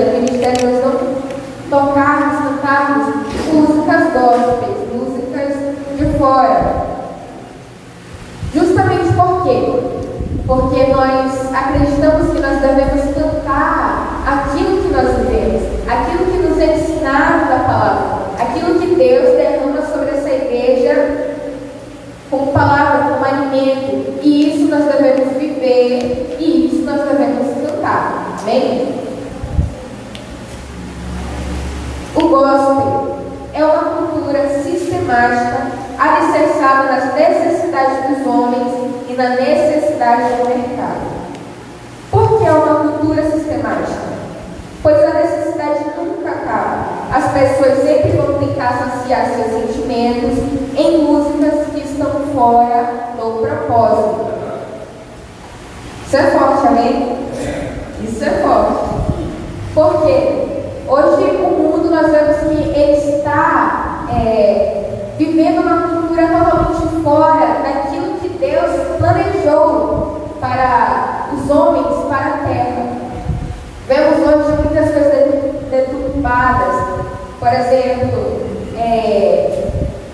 ministério nós não tocarmos, cantarmos músicas gospels, músicas de fora. Justamente por quê? Porque nós acreditamos que nós devemos cantar aquilo que nós vivemos, aquilo que nos é ensinado da palavra, aquilo que Deus derrama sobre essa igreja como palavra, como alimento. E isso nós devemos viver, e isso nós devemos cantar. Amém? O gospel é uma cultura sistemática, alicerçada nas necessidades dos homens e na necessidade do mercado. Por que é uma cultura sistemática? Pois a necessidade nunca acaba. As pessoas sempre vão tentar saciar seus sentimentos em músicas que estão fora do propósito. Isso é forte, amém? Isso é forte. Por quê? Hoje o mundo, nós vemos que ele está vivendo uma cultura totalmente fora daquilo que Deus planejou para os homens, para a terra. Vemos hoje muitas coisas deturpadas. Por exemplo,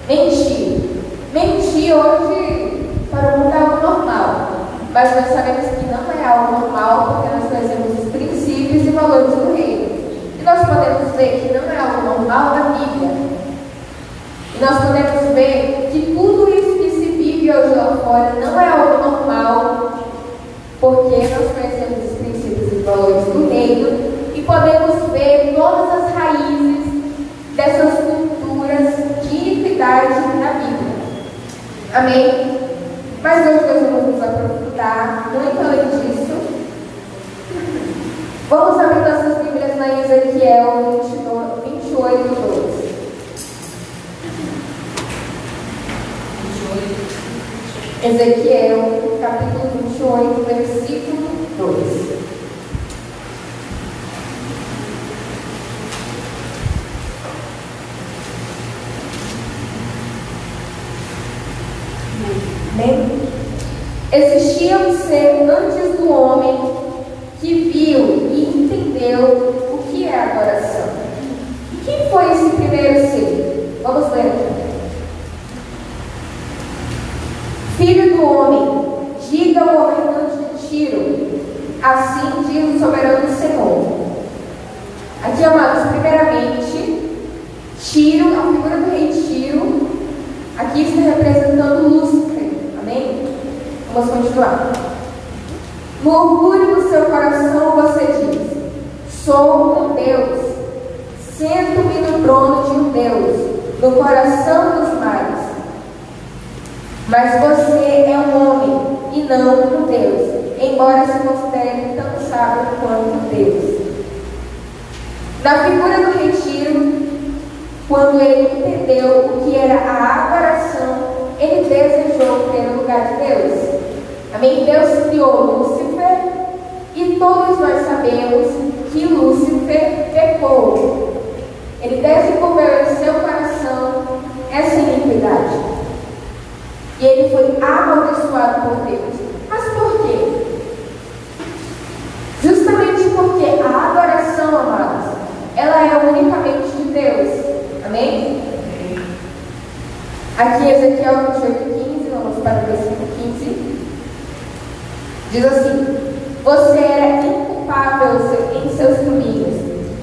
mentir. Mentir hoje para o mundo é algo normal. Mas nós sabemos que não é algo normal, porque nós conhecemos os princípios e valores do reino. E nós podemos ver que não é algo normal na Bíblia. E nós podemos ver que tudo isso que se vive hoje lá fora não é algo normal, porque nós conhecemos os princípios e valores do reino e podemos ver todas as raízes dessas culturas de iniquidade na Bíblia. Amém? Mas hoje nós vamos nos aprofundar muito além disso. Vamos abrir nossas Bíblias na Ezequiel 28, 12. Ezequiel, capítulo 28, versículo 2. Existia um ser antes do homem que viu e entendeu o que é adoração. E quem foi esse primeiro ser? Vamos ler. Filho do homem, diga ao governante de Tiro, assim diz o soberano Senhor. Aqui, amados, primeiramente, Tiro, a figura do rei Tiro, aqui está representando Lúcifer. Amém? Vamos continuar. No orgulho do seu coração você diz: sou um Deus, sento-me no trono de um Deus, no coração dos mares. Mas você é um homem e não um Deus, embora se considere tão sábio quanto Deus. Na figura do rei Tiro, quando ele entendeu o que era a adoração, ele desejou ter o lugar de Deus. Amém? Deus criou Lúcifer e todos nós sabemos que Lúcifer pecou. Ele desenvolveu em seu coração essa iniquidade. E ele foi amaldiçoado por Deus. Mas por quê? Justamente porque a adoração, amados, ela é unicamente de Deus. Amém? Aqui Ezequiel 28:15, vamos para o versículo 15. Diz assim: você era inculpável em seus caminhos,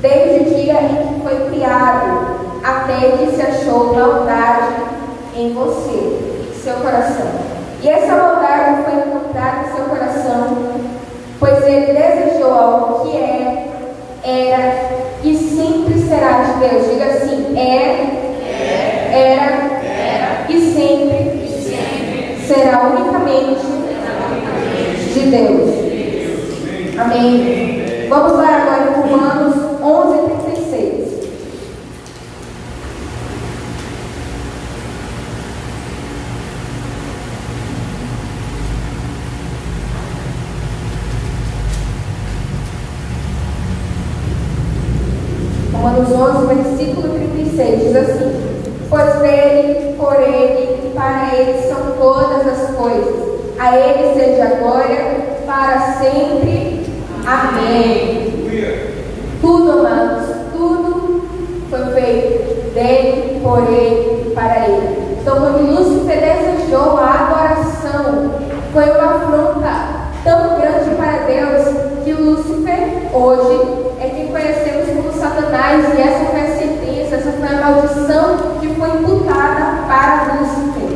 desde o dia em que foi criado, até que se achou maldade em você, em seu coração. E essa maldade foi encontrada em seu coração, pois ele desejou algo que era e sempre será de Deus. Diga assim: era e sempre será unicamente de Deus. Amém. Vamos lá agora em Romanos 11:36. Romanos 11, versículo 36, diz assim: pois dele, por ele e para ele são todas as coisas. A ele seja a glória para sempre. Amém. Tudo, por ele e para ele. Então, quando Lúcifer desejou a adoração, foi uma afronta tão grande para Deus que Lúcifer, hoje, é quem conhecemos como Satanás, e essa foi a sentença, essa foi a maldição que foi imputada para Lúcifer.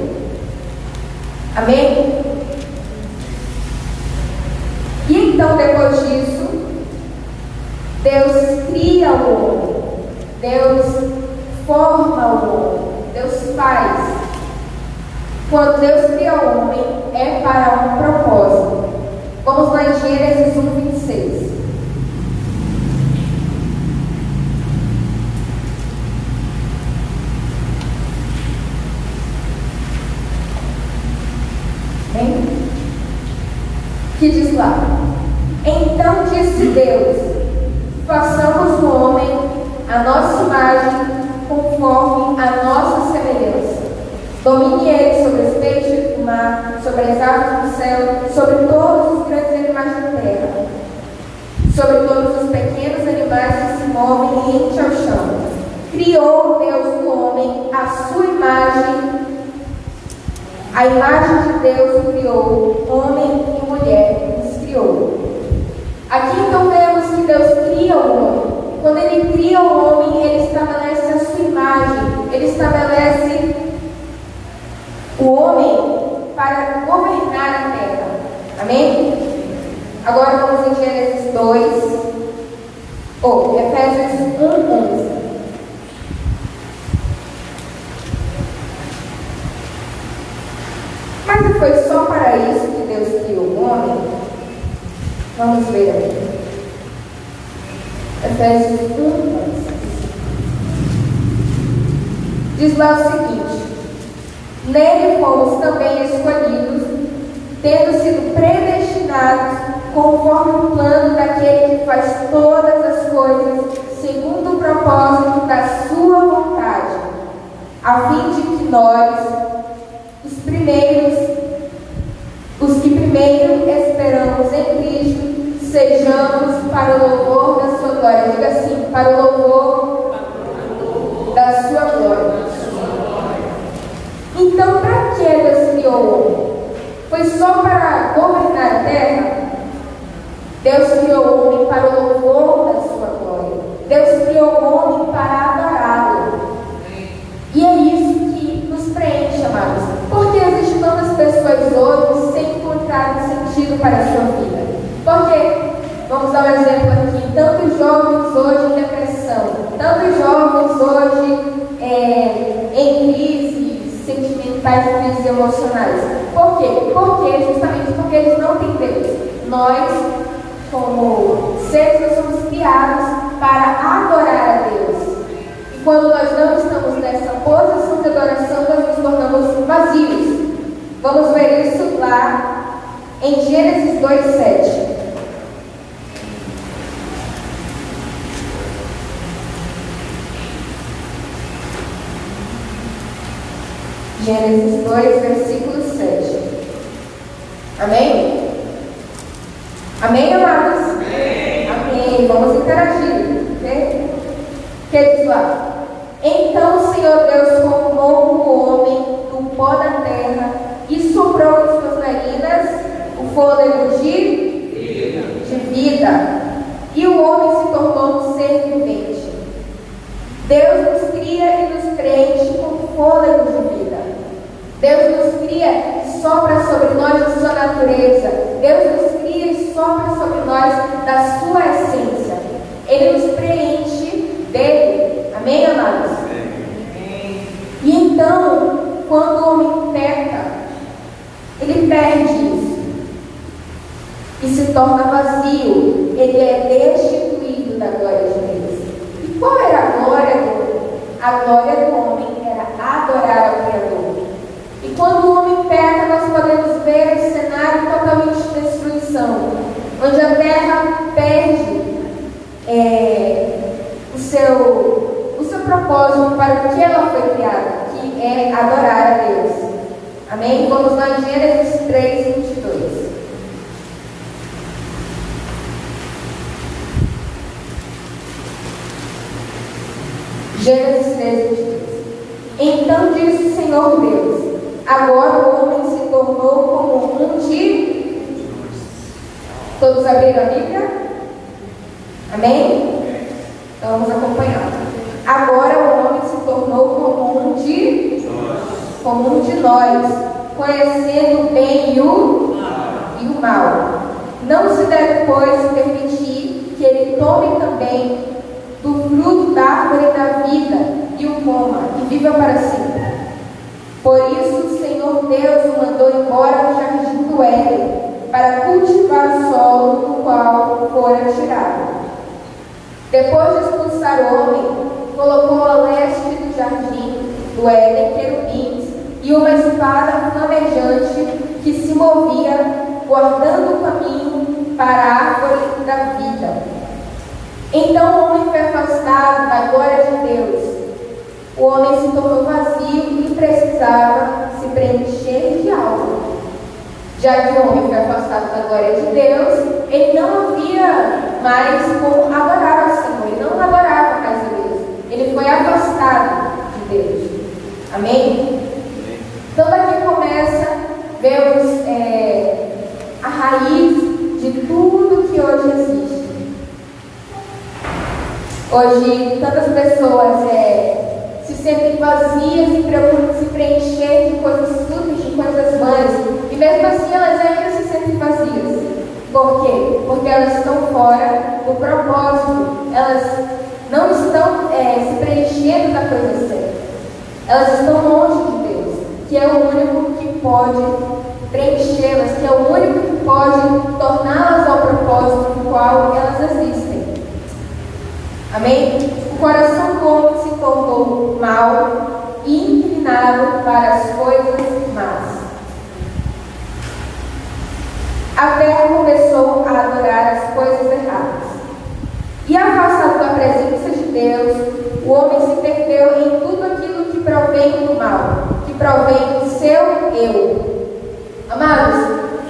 Amém? E então, depois disso, Deus cria o homem, Deus forma o homem, Deus faz. Quando Deus cria o homem, é para um propósito. Vamos lá em Gênesis 1:26. Que diz lá: então disse Deus: façamos o homem à nossa imagem, conforme a nossa semelhança. Domine ele sobre os peixes do mar, sobre as aves do céu, sobre todos os grandes animais da terra, sobre todos os pequenos animais que se movem e enchem ao chão. Criou Deus o homem à sua imagem. A imagem de Deus o criou, homem e mulher os criou. Aqui então vemos que Deus cria o homem. Quando Ele cria o homem, Ele estabelece a sua imagem. Ele estabelece o homem para governar a terra. Amém? Agora vamos em Gênesis 2, Efésios 1:11. Mas não foi só para isso que Deus criou o homem? Vamos ver aqui. Efésios 1:11. Diz lá o seguinte: nele fomos também escolhidos, tendo sido predestinados conforme o plano daquele que faz todas as coisas segundo o propósito da sua vontade, a fim de que nós, os que primeiro esperamos em Cristo, sejamos para o louvor da sua glória. Diga assim: para o louvor da sua glória. Então, para que Deus criou o homem? Foi só para governar a terra? Deus criou o homem para o louvor da sua glória. Deus criou o homem para adorá-lo. E é isso que nos preenche, amados. Porque existem tantas pessoas hoje sem encontrar um sentido para a sua vida. Porque, vamos dar um exemplo aqui, tantos jovens hoje em depressão, tantos jovens hoje em crises sentimentais, crises emocionais. Por quê? Justamente porque eles não têm Deus. Nós, como seres, nós somos criados para adorar a Deus. E quando nós não estamos nessa posição de adoração, nós nos tornamos vazios. Vamos ver isso lá em Gênesis 2:7. Gênesis 2, versículo 7. Amém? Amém, amados? Amém. Amém. Vamos interagir, ok? Que diz lá: então o Senhor Deus formou o homem do pó da terra e soprou em suas narinas o fôlego de vida. E o homem se tornou um ser vivente. Deus nos cria e nos preenche com fôlego de vida. Deus nos cria e sopra sobre nós a sua natureza. Deus nos cria e sopra sobre nós da sua essência. Ele nos preenche dele. Amém, amados? Amém. E então, quando o homem peca, ele perde isso e se torna vazio. Ele é destituído da glória de Deus. E qual era a glória do homem? A glória do homem era adorar ao Criador. E quando o homem peca, nós podemos ver esse cenário totalmente de destruição, onde a terra perde o seu propósito para o que ela foi criada, que é adorar a Deus. Amém? Vamos lá em Gênesis 3:22. Gênesis 3:22. Então disse o Senhor Deus: agora o homem se tornou como um de... Todos abriram a Bíblia? Amém? Então vamos acompanhar. Agora o homem se tornou como um de nós, conhecendo o bem e o mal. Não se deve, pois, permitir que ele tome também do fruto da árvore da vida e o coma, e viva para sempre. Por isso o Senhor Deus o mandou embora do jardim do Éden, para cultivar o solo do qual fora tirado. Depois de expulsar o homem, colocou a leste do jardim do Éden querubins e uma espada flamejante que se movia, guardando o caminho para a árvore da vida. Então o homem foi afastado da glória de Deus. O homem se tornou vazio e precisava se preencher de algo. Já que o homem foi afastado da glória de Deus, ele não havia mais como adorar ao Senhor, ele não adorava mais a Deus. Ele foi afastado de Deus. Amém? Então daqui começa, vemos a raiz de tudo que hoje existe. Hoje tantas pessoas se sentem vazias e procuram se preencher de coisas fúteis, de coisas vãs. E mesmo assim elas ainda se sentem vazias. Por quê? Porque elas estão fora do propósito. Elas não estão se preenchendo da coisa certa. Elas estão longe de Deus, que é o único que pode preenchê-las, que é o único que pode torná-las ao propósito no qual elas existem. Amém? O coração do homem se tornou mau e inclinado para as coisas más. A terra começou a adorar as coisas erradas. E afastado da presença de Deus, o homem se perdeu em tudo aquilo que provém do mal, que provém do seu eu. Amados,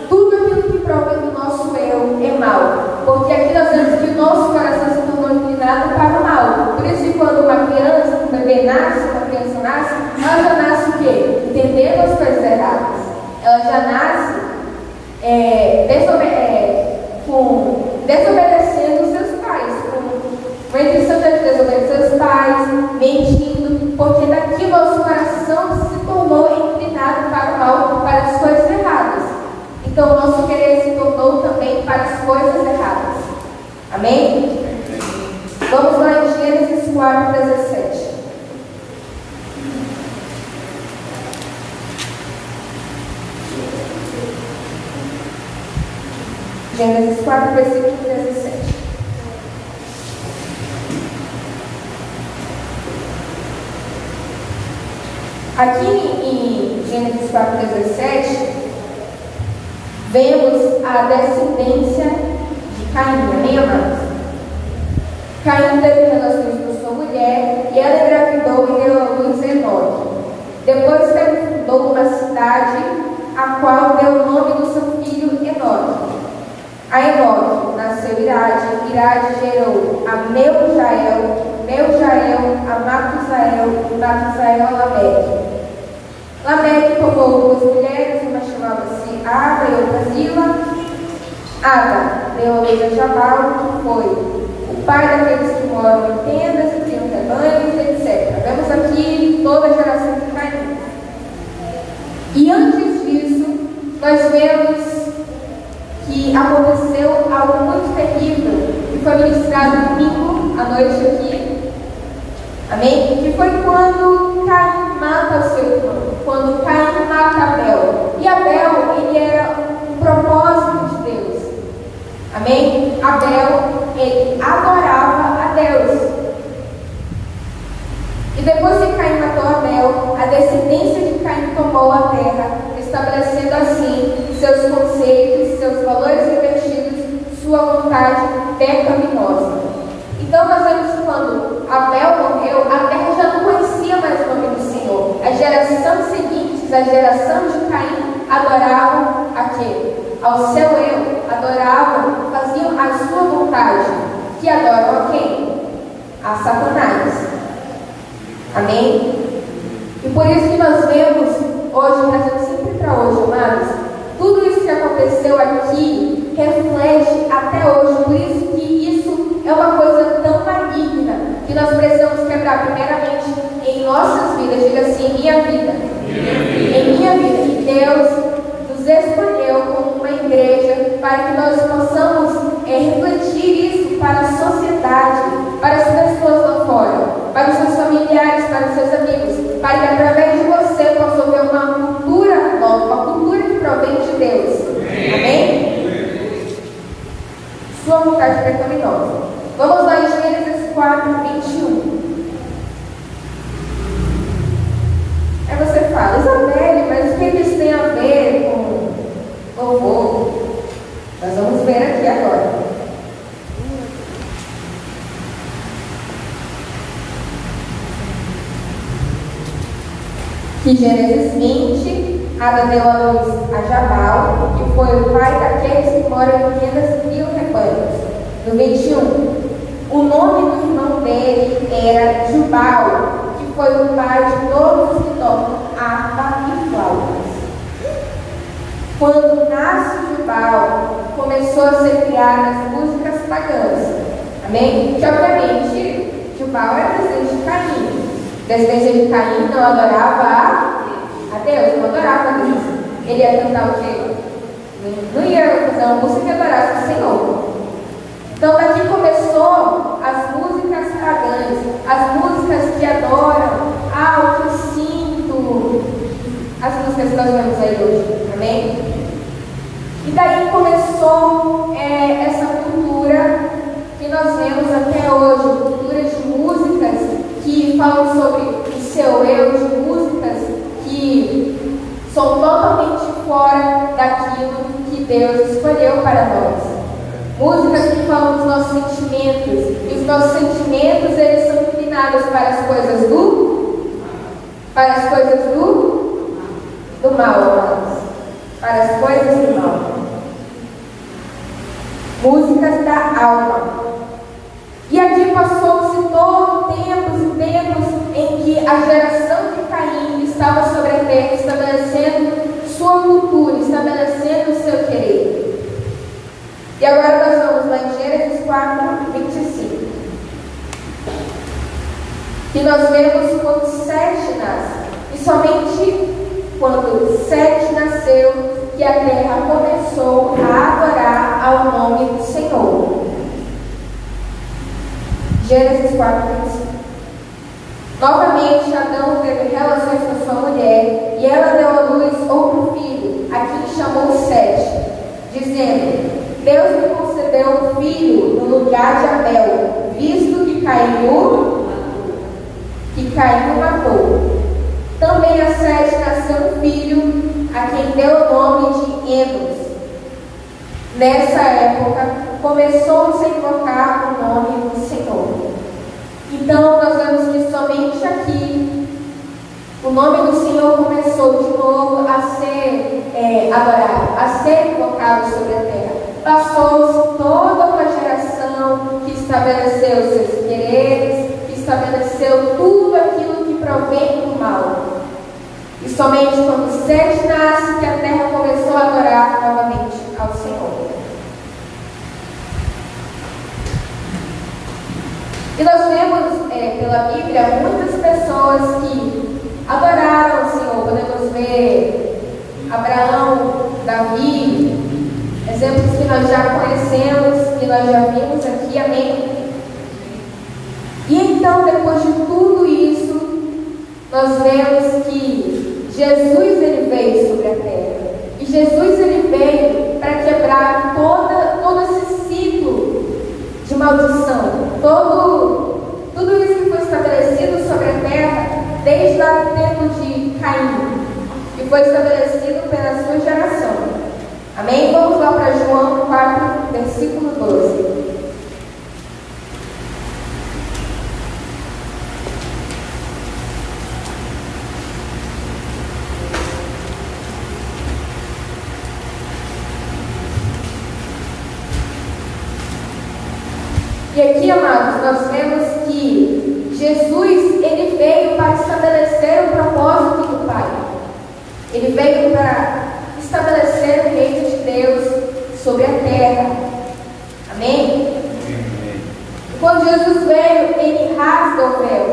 tudo aquilo que provém do nosso eu é mal, porque aqui nós vemos que o nosso coração se tornou inclinado para o mal. Por isso que quando uma criança, um bebê nasce, uma criança nasce, ela já nasce o quê? Entendendo as coisas erradas. Ela já nasce desobedecendo os seus pais, com a intenção de desobedecer os pais, mentindo, porque daqui o nosso coração se tornou inclinado para o mal, para as coisas erradas. Então o nosso querer se tornou também para as coisas erradas. Amém? Vamos lá em Gênesis 4:17. Gênesis 4, versículo 17. Aqui em Gênesis 4:17, vemos a descendência de Caim, amém, amados? Caim teve relações com sua mulher e ela engravidou e deu à luz Enoque. Depois ele fundou uma cidade, a qual deu o nome do seu filho Enoque. A Enoque nasceu Irade, Irade gerou a Meujael, Meujael a Matusael, e Matusael a Lameque. Lameque tomou duas mulheres, uma chamava-se Ada e outra Zila. Ada deu a luz a Jabal, que foi o pai daqueles que moram em tendas e criam rebanhos, etc. Vemos aqui toda a geração de Caim. E antes disso, nós vemos que aconteceu algo muito terrível, que foi ministrado domingo à noite aqui, amém? Que foi quando Caim mata o seu irmão, quando Caim mata Abel. E Abel, ele era um propósito de Deus, amém? Abel, ele adorava a Deus. E depois que Caim matou Abel, a descendência de Caim tomou a terra, estabelecendo assim seus conceitos, seus valores invertidos, sua vontade pecaminosa. Então nós vemos que quando Abel morreu, a terra já não conhecia mais o nome do Senhor. As gerações seguintes, a geração de Caim, adoravam a quê? Ao seu eu, adoravam, faziam a sua vontade, que adoram a quem? A Satanás. Amém? por isso que nós vemos hoje, trazendo sempre para hoje, amados, tudo isso que aconteceu aqui reflete até hoje. Por isso que isso é uma coisa tão maligna que nós precisamos quebrar primeiramente em nossas vidas. Diga assim: em minha vida. Em minha vida. E Deus nos escolheu como uma igreja para que nós possamos refletir isso para a sociedade, para as pessoas lá fora, para os seus familiares, para os seus amigos, para que através de você possa haver uma cultura nova, uma cultura que provém de Deus. Amém? Sua vontade pecaminosa. Vamos lá em Gênesis 4:21. Aí você fala: Isabelle, mas o que isso tem a ver com louvor? Nós vamos ver aqui agora. Que Gênesis 20, Ada deu a luz a Jabal, que foi o pai daqueles que moram em tendas e criam rebanhos. No 21, o nome do irmão dele era Jubal, que foi o pai de todos os que tocam harpa e flautas. Quando nasce Jubal, começou a ser criada as músicas pagãs. Amém? Que obviamente Jubal era descendente de Caim. Descendente de Caim não adorava a Deus, não adorava a Deus. Ele ia cantar o quê? Não ia fazer uma música que adorasse o Senhor. Então daqui começou as músicas pagãs, as músicas que adoram, o que eu sinto, as músicas que nós vemos aí hoje, amém? E daí começou essa cultura que nós vemos até hoje, cultura de músicas que falam sobre o seu eu, de músicas que são totalmente fora daquilo que Deus escolheu para nós. Músicas que falam dos nossos sentimentos, e os nossos sentimentos, eles são inclinados para as coisas do mal, amados. Para as coisas do mal. Músicas da alma. E aqui passou-se todo tempos e tempos em que a geração de Caim estava sobre a terra, estabelecendo sua cultura, estabelecendo o seu querer. E agora nós vamos lá em Gênesis 4:25. Que nós vemos quando Sete nasce. E somente quando Sete nasceu, que a terra começou a adorar ao nome do Senhor. Gênesis 4:25. Novamente Adão teve relações com sua mulher, e ela deu à luz outro filho, a quem chamou Sete, dizendo: Deus me concedeu um filho no lugar de Abel, visto que Caim o matou. Também a Sete nasceu um filho, a quem deu o nome de Enos. Nessa época, começou-se a invocar o nome do Senhor. Então, nós vemos que somente aqui, o nome do Senhor começou de novo a ser adorado, a ser invocado sobre a terra. Passou-se toda uma geração que estabeleceu seus quereres, que estabeleceu tudo aquilo que provém do mal. E somente quando Sete nasce, que a terra começou a adorar novamente ao Senhor. E nós vemos pela Bíblia muitas pessoas que adoraram o Senhor. Podemos ver Abraão, Davi, exemplos que nós já conhecemos, que nós já vimos aqui, amém? E então, depois de tudo isso, nós vemos que Jesus ele veio sobre a terra. E Jesus ele veio para quebrar todo esse ciclo de maldição. Tudo isso que foi estabelecido sobre a terra desde lá do tempo de Caim, que foi estabelecido pela sua geração. Amém? Vamos lá para João 4, versículo 12. E aqui, amados, nós vemos que Jesus, ele veio para estabelecer o propósito Ele veio para estabelecer o reino de Deus sobre a terra. Amém? Quando Jesus veio, ele rasga o véu.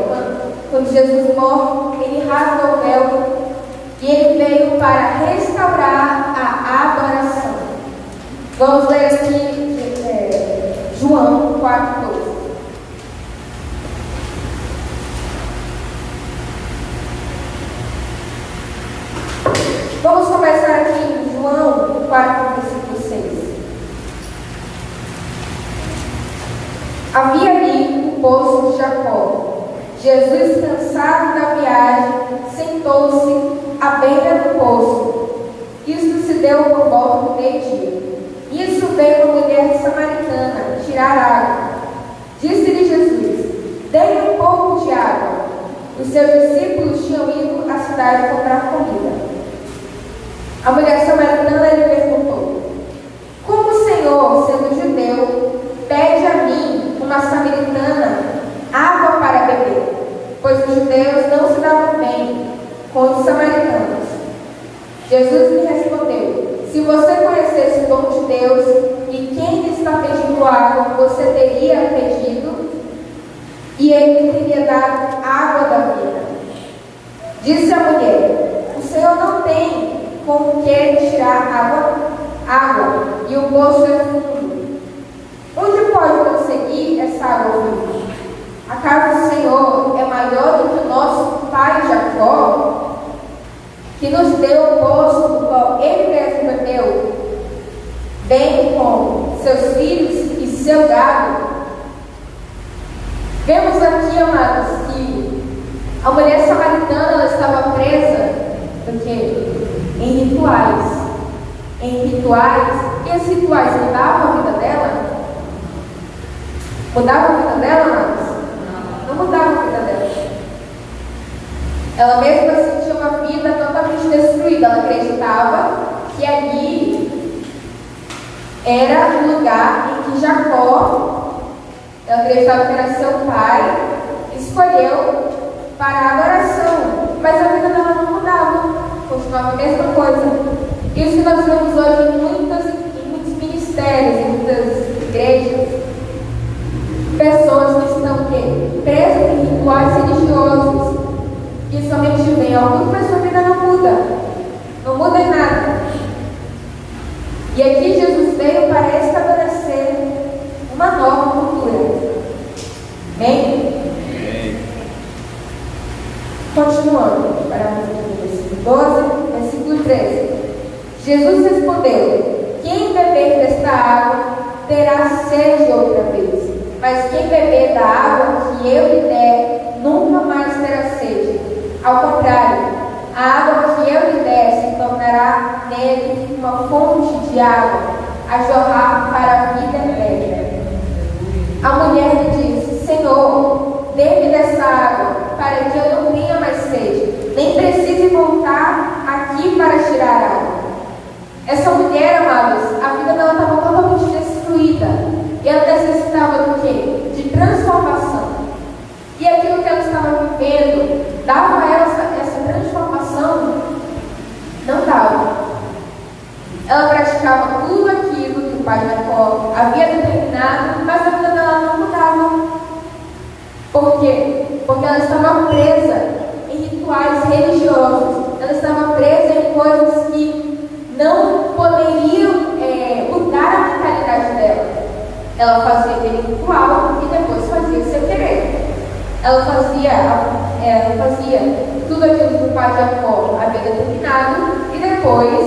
Quando Jesus morre, ele rasga o véu. E ele veio para restaurar a adoração. Vamos ler aqui João 4:12. Vamos começar aqui em João 4, versículo 6. Havia ali o poço de Jacó. Jesus, cansado da viagem, sentou-se à beira do poço. Isto se deu por volta do meio-dia. Nisso veio uma mulher samaritana tirar água. Disse-lhe Jesus: dê-me um pouco de água. Os seus discípulos tinham ido à cidade comprar comida. A mulher samaritana lhe perguntou: como o Senhor, sendo judeu, pede a mim, uma samaritana, água para beber? Pois os judeus não se davam bem com os samaritanos. Jesus lhe respondeu: se você conhecesse o dom de Deus e quem lhe está pedindo água, você teria pedido e ele lhe teria dado água da vida. Disse a mulher: o Senhor não tem com que tirar água, e o poço é fundo. Onde pode conseguir essa água viva? Acaso o Senhor é maior do que o nosso pai Jacó, que nos deu o poço do qual ele mesmo bebeu, bem como seus filhos e seu gado? Vemos aqui, amados, que a mulher samaritana ela estava presa em rituais. Em rituais. E esses rituais mudavam a vida dela? Mudavam a vida dela, amados? Não mudavam a vida dela. Ela mesma sentia uma vida totalmente destruída. Ela acreditava que ali era o lugar em que Jacó, ela acreditava que era seu pai, escolheu para a adoração. Mas a vida dela não mudava. Continuava a mesma coisa. Isso que nós vemos hoje em muitos ministérios, em muitas igrejas. Pessoas que estão presas em rituais religiosos, que somente vêm ao culto, mas sua vida não muda. Não muda em nada. E aqui Jesus veio para estabelecer uma nova cultura. Amém? Continuando, para o versículo 12, versículo 13. Jesus respondeu: quem beber desta água terá sede outra vez, mas quem beber da água que eu lhe der nunca mais terá sede. Ao contrário, a água que eu lhe der se tornará nele uma fonte de água a jorrar para a vida eterna. A mulher lhe disse: Senhor, dê-me dessa água, para que eu não tenha mais sede, nem precise voltar aqui para tirar água. Essa mulher, amados, a vida dela estava totalmente destruída. E ela necessitava do quê? De transformação. E aquilo que ela estava vivendo, dava a ela essa transformação? Não dava. Ela praticava tudo aquilo que o pai Jacó havia determinado, mas a vida dela não mudava. Por quê? Porque ela estava presa em rituais religiosos. Ela estava presa em coisas que não poderiam mudar a mentalidade dela. Ela fazia aquele ritual e depois fazia sem querer. Ela fazia tudo aquilo que o pai Jacó havia determinado e depois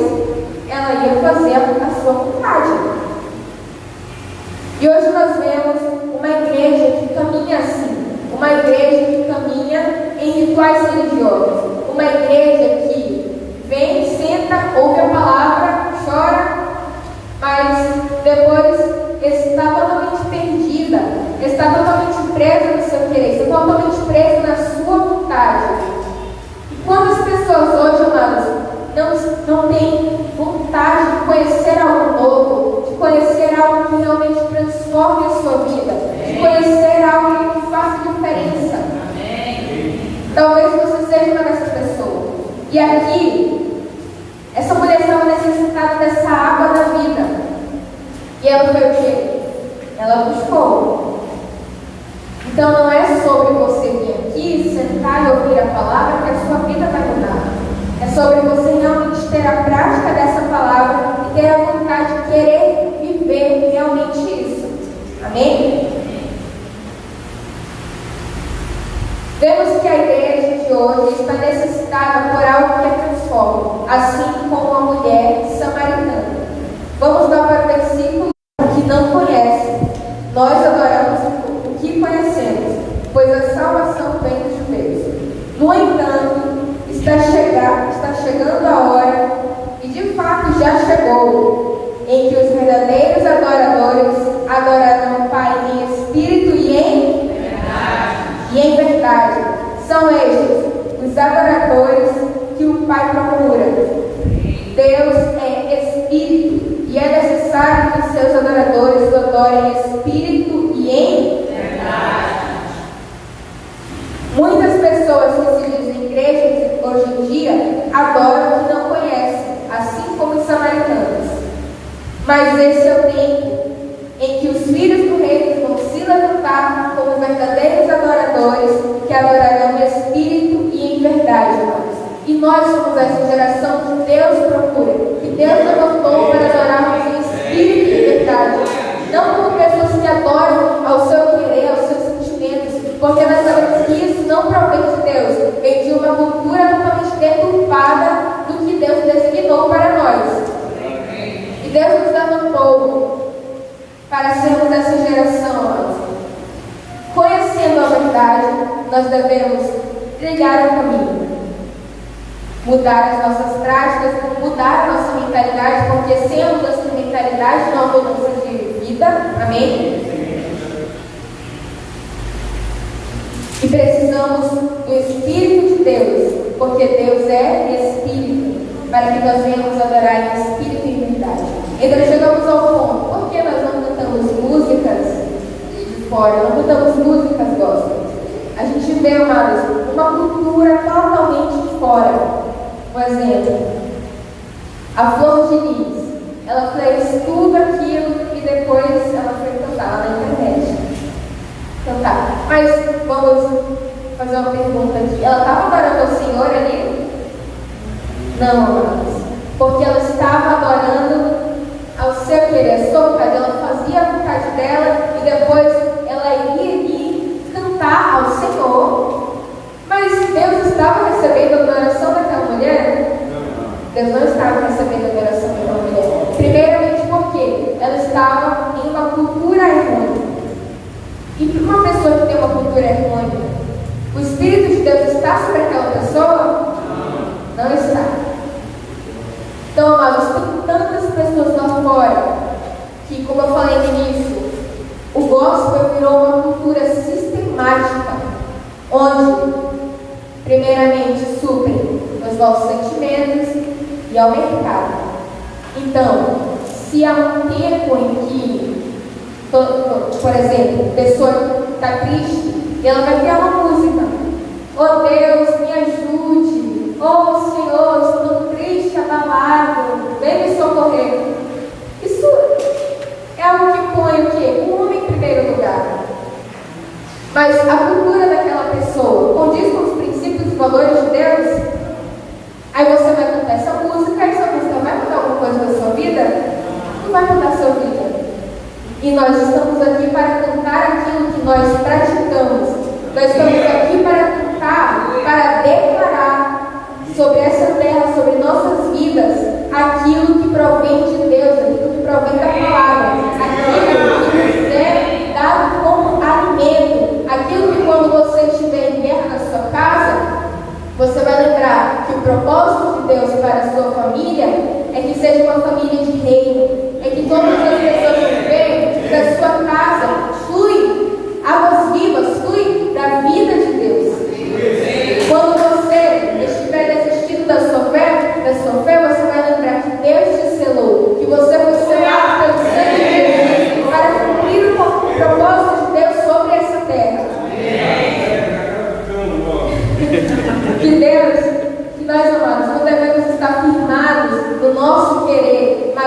ela ia fazer a sua vontade. E hoje nós vemos uma igreja que caminha assim, uma igreja que caminha em rituais religiosos, uma igreja que vem, senta, ouve a palavra, chora, mas depois está totalmente perdida, está totalmente presa no seu querer, está totalmente presa na sua vontade. E quantas pessoas hoje, amados, não têm vontade de conhecer algo novo, de conhecer algo que realmente transforme a sua vida, de conhecer algo que faça diferença? Amém. Talvez você seja uma dessas pessoas. E aqui dessa água da vida. E ela foi o quê? Ela buscou. Então não é sobre você vir aqui, sentar e ouvir a palavra que a sua vida vai mudar. É sobre você realmente ter a prática dessa palavra e ter a vontade de querer viver realmente isso. Amém? Vemos que a igreja de hoje está necessitada por algo que a transforma, assim como a mulher samaritana. Vamos lá para o versículo que não conhece. Nós adoramos o que conhecemos, pois a salvação vem dos judeus. No entanto, está chegando a hora, e de fato já chegou, em que os verdadeiros adoradores adorarão o Pai em espírito e em verdade. São estes os adoradores que o Pai procura. Deus é espírito e é necessário que os seus adoradores o adorem em espírito e em verdade. Muitas pessoas que se dizem igrejas hoje em dia adoram o que não conhecem, assim como os samaritanos. Mas esse é o tempo em que os filhos do reino vão se levantar como verdadeiros adoradores que adorarão em espírito e em verdade, irmãos. E nós somos essa geração que Deus procura, que Deus levantou para adorarmos em espírito e em verdade. Não como pessoas que adoram ao seu querer, aos seus sentimentos, porque nós sabemos que isso não provém de Deus, vem de uma cultura totalmente deturpada do que Deus designou para nós. E Deus nos levantou para sermos essa geração, irmãos. Conhecendo a verdade, nós devemos trilhar o caminho, mudar as nossas práticas, mudar a nossa mentalidade, porque sem a mudança de mentalidade não há mudança de vida. Amém? E precisamos do Espírito de Deus, porque Deus é Espírito, para que nós venhamos adorar em Espírito e em verdade. Então chegamos ao ponto, por que nós não cantamos músicas de fora, não cantamos músicas gospel? A gente vê, amados, uma cultura totalmente fora. Um exemplo, a Flor de Lis, ela fez tudo aquilo e depois ela foi cantar lá na internet. Cantar. Mas vamos fazer uma pergunta aqui. Ela estava adorando ao Senhor ali? Não, amados. Porque ela estava adorando ao seu querer, a sua vontade. Ela fazia a vontade dela e depois ela iria ir cantar ao Senhor. Mas Deus estava recebendo a adoração daquela mulher? Deus não estava recebendo a adoração daquela mulher. Primeiramente porque ela estava em uma cultura errônea. E para uma pessoa que tem uma cultura errônea, o Espírito de Deus está sobre aquela pessoa? Não está. Então, amados, tem tantas pessoas lá fora que, como eu falei no início, o gospel virou uma cultura sistemática, onde, primeiramente, suprem os nossos sentimentos e ao mercado. Então, se há um tempo em que, por exemplo, a pessoa está triste, ela vai criar uma música. Oh Deus, me ajude. Oh Senhor, estou triste, abalado, vem me socorrer. Isso é algo que põe o quê? O homem em primeiro lugar. Mas a cultura daquela pessoa condiz com os princípios e valores de Deus? Aí você vai cantar essa música, e essa música vai mudar alguma coisa na sua vida? Não vai mudar a sua vida. E nós estamos aqui para cantar aquilo que nós praticamos. Nós estamos aqui para cantar, para declarar sobre essa terra, sobre nossas vidas, aquilo que provém de Deus, aquilo que provém da palavra, aquilo que nos é dado como alimento, aquilo que quando você estiver em guerra na sua casa, você vai lembrar que o propósito de Deus para a sua família é que seja uma família de reino, é que todas as pessoas vivem da sua casa, flui águas vivas, flui da vida de Deus. Quando você estiver desistindo da sua fé, você vai lembrar que Deus te selou, que você foi selado pelo sangue de Jesus para cumprir o propósito de Deus sobre essa terra. Que Deus, que nós, amados, não devemos estar firmados no nosso querer, mas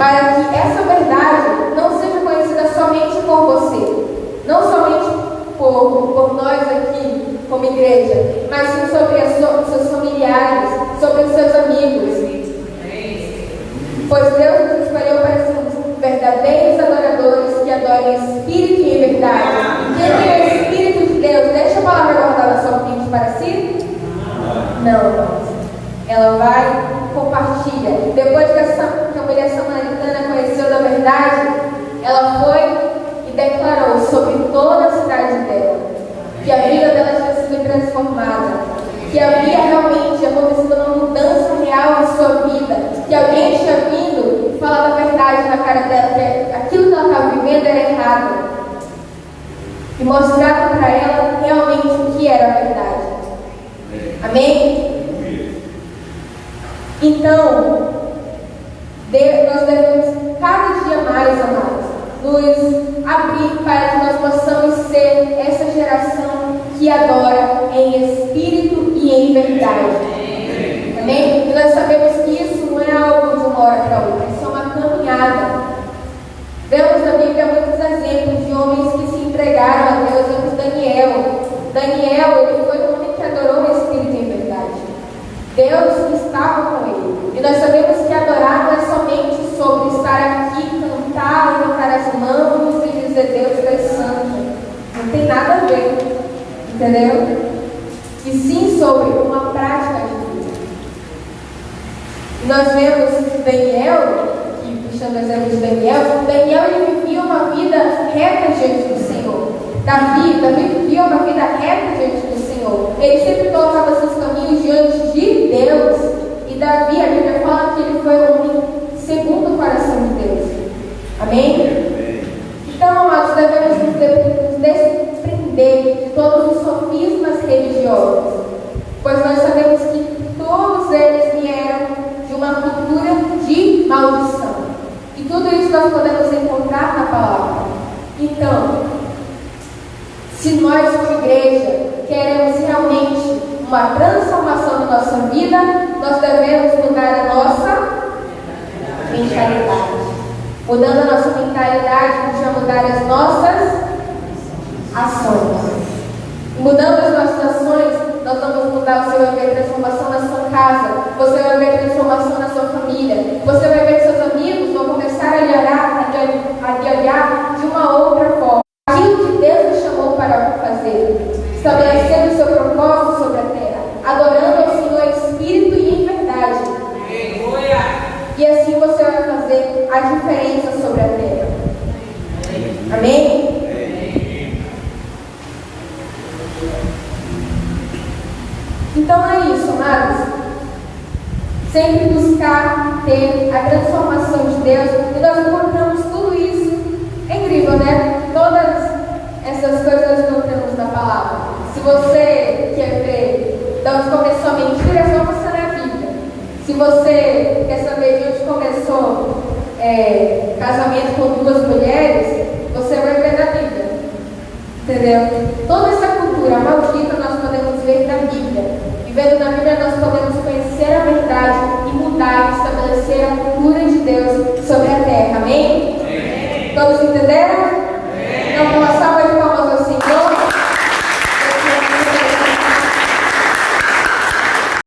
para que essa verdade não seja conhecida somente por você, não somente por nós aqui como igreja, mas sim sobre os seus familiares, sobre os seus amigos. Pois Deus nos escolheu para sermos verdadeiros adoradores que adorem em espírito e em verdade. E quem é o Espírito de Deus? Deixa a palavra guardada somente para si? Não, irmãos. Ela vai e compartilha. Depois que a mulher samaritana conheceu da verdade, ela foi e declarou sobre toda a cidade dela que a vida dela tinha sido transformada, que havia realmente acontecido uma mudança real em sua vida, que alguém tinha vindo falar da verdade na cara dela, que aquilo que ela estava vivendo era errado, e mostrava para ela realmente o que era a verdade. Amém? Então, nós devemos cada dia mais, amados, nos abrir para que nós possamos ser essa geração que adora em espírito e em verdade. Amém? E nós sabemos que isso não é algo de uma hora para outra, isso é uma caminhada. Vemos na Bíblia muitos exemplos de homens que se entregaram a Deus. Vemos Daniel. Daniel, ele foi um homem que adorou em espírito e em verdade. Deus estava com ele. E nós sabemos que adorar não é somente sobre estar aqui, cantar, levantar as mãos e dizer Deus é santo. Não tem nada a ver. Entendeu? E sim sobre uma prática de vida. E nós vemos Daniel, que puxando o exemplo de Daniel ele vivia uma vida reta diante do Senhor. Davi vivia uma vida reta diante do Senhor. Ele sempre colocava seus caminhos diante de Deus. E Davi, a Bíblia fala que ele foi um homem segundo o coração de Deus. Amém? Então, amados, devemos nos desprender de todos os sofismas religiosos, pois nós sabemos que todos eles vieram de uma cultura de maldição. E tudo isso nós podemos encontrar na palavra. Então, se nós, como igreja, queremos realmente uma transformação na nossa vida, nós devemos mudar a nossa mentalidade. Mudando a nossa mentalidade, a gente vai mudar as nossas ações. Mudando as nossas ações, nós vamos mudar. Você vai ver transformação na sua casa, você vai ver transformação na sua família, você vai ver que seus amigos vão começar a lhe olhar de uma outra forma. Aquilo que Deus nos chamou para fazer, estabelecendo o seu propósito sobre a terra, adorando ao Senhor em espírito e em verdade. E assim você vai fazer a diferença sobre a terra. Amém? Então é isso, amados. Sempre buscar ter a transformação de Deus. E nós encontramos tudo isso. É incrível, né? Todas essas coisas nós encontramos na palavra. Se você quer ver de onde começou a mentira, é só você ler a Bíblia. Se você quer saber de onde começou casamento com duas mulheres, você vai ver na Bíblia. Entendeu? Toda essa cultura maldita nós podemos ver na Bíblia. E vendo na Bíblia nós podemos conhecer a verdade e mudar e estabelecer a cultura de Deus sobre a terra. Amém? Amém. Todos entenderam?